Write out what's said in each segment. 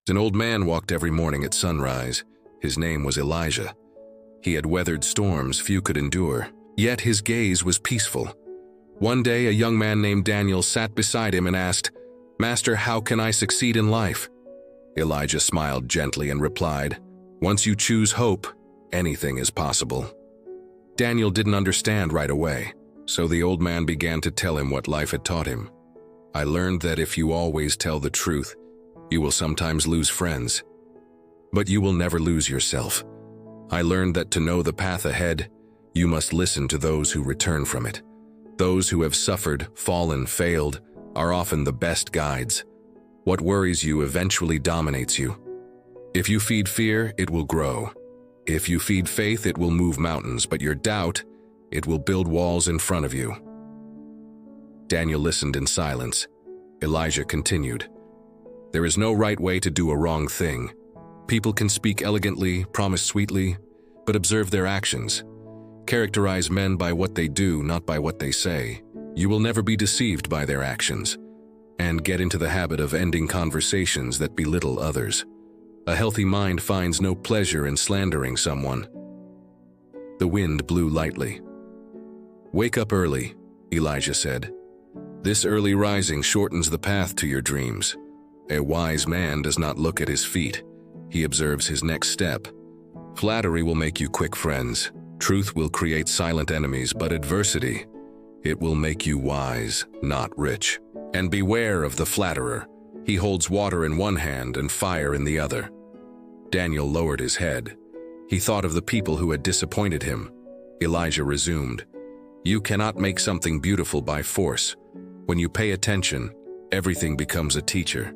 An old man walked every morning at sunrise. His name was Elijah. He had weathered storms few could endure, yet his gaze was peaceful. One day, a young man named Daniel sat beside him and asked, "Master, how can I succeed in life?" Elijah smiled gently and replied, "Once you choose hope, anything is possible." Daniel didn't understand right away, so the old man began to tell him what life had taught him. "I learned that if you always tell the truth, you will sometimes lose friends, but you will never lose yourself. I learned that to know the path ahead, you must listen to those who return from it. Those who have suffered, fallen, failed, are often the best guides. What worries you eventually dominates you. If you feed fear, it will grow. If you feed faith, it will move mountains, but your doubt, it will build walls in front of you." Daniel listened in silence. Elijah continued, "There is no right way to do a wrong thing. People can speak elegantly, promise sweetly, but observe their actions. Characterize men by what they do, not by what they say. You will never be deceived by their actions, and get into the habit of ending conversations that belittle others. A healthy mind finds no pleasure in slandering someone." The wind blew lightly. "Wake up early," Elijah said. "This early rising shortens the path to your dreams. A wise man does not look at his feet. He observes his next step. Flattery will make you quick friends. Truth will create silent enemies, but adversity, it will make you wise, not rich. And beware of the flatterer. He holds water in one hand and fire in the other." Daniel lowered his head. He thought of the people who had disappointed him. Elijah resumed, "You cannot make something beautiful by force. When you pay attention, everything becomes a teacher.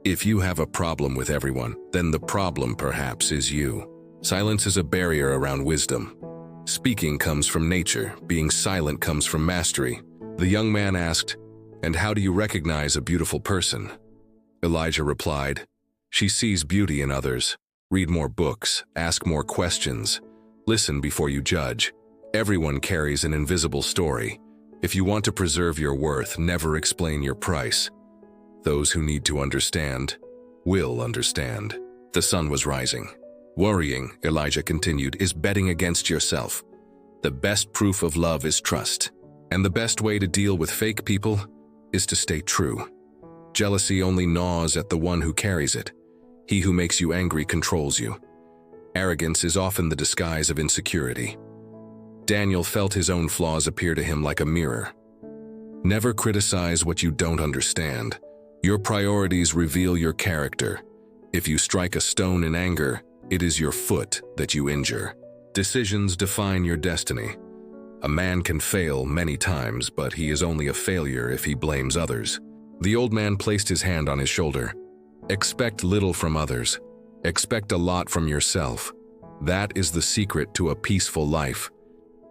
If you have a problem with everyone, then the problem perhaps is you. Silence is a barrier around wisdom. Speaking comes from nature, being silent comes from mastery." The young man asked, "And how do you recognize a beautiful person?" Elijah replied, "She sees beauty in others. Read more books, ask more questions, listen before you judge. Everyone carries an invisible story. If you want to preserve your worth, never explain your price. Those who need to understand will understand." The sun was rising. "Worrying," Elijah continued, "is betting against yourself. The best proof of love is trust. And the best way to deal with fake people is to stay true. Jealousy only gnaws at the one who carries it. He who makes you angry controls you. Arrogance is often the disguise of insecurity." Daniel felt his own flaws appear to him like a mirror. Never criticize what you don't understand. Your priorities reveal your character. If you strike a stone in anger, it is your foot that you injure. Decisions define your destiny. A man can fail many times, but he is only a failure if he blames others. The old man placed his hand on his shoulder. "Expect little from others. Expect a lot from yourself. That is the secret to a peaceful life.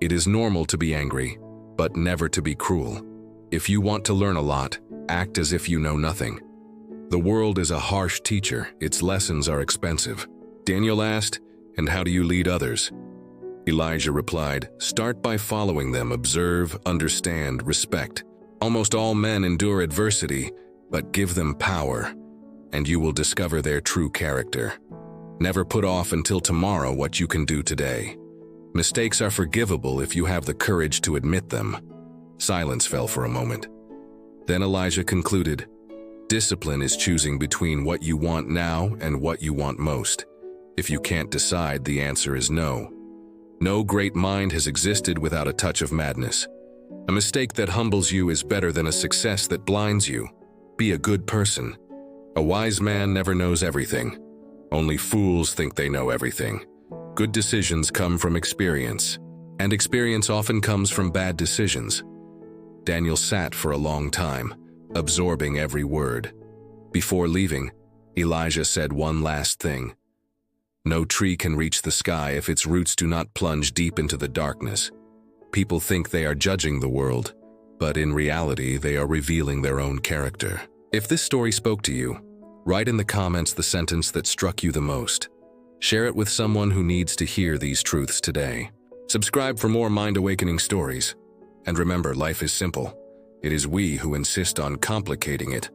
It is normal to be angry, but never to be cruel. If you want to learn a lot, act as if you know nothing. The world is a harsh teacher. Its lessons are expensive." Daniel asked, "And how do you lead others?" Elijah replied, "Start by following them. Observe, understand, respect. Almost all men endure adversity, but give them power, and you will discover their true character. Never put off until tomorrow what you can do today. Mistakes are forgivable if you have the courage to admit them." Silence fell for a moment. Then Elijah concluded, "Discipline is choosing between what you want now and what you want most. If you can't decide, the answer is no. No great mind has existed without a touch of madness. A mistake that humbles you is better than a success that blinds you. Be a good person. A wise man never knows everything. Only fools think they know everything. Good decisions come from experience, and experience often comes from bad decisions." Daniel sat for a long time, absorbing every word. Before leaving, Elijah said one last thing. "No tree can reach the sky if its roots do not plunge deep into the darkness. People think they are judging the world, but in reality they are revealing their own character." If this story spoke to you, write in the comments the sentence that struck you the most. Share it with someone who needs to hear these truths today. Subscribe for more mind-awakening stories. And remember, life is simple. It is we who insist on complicating it.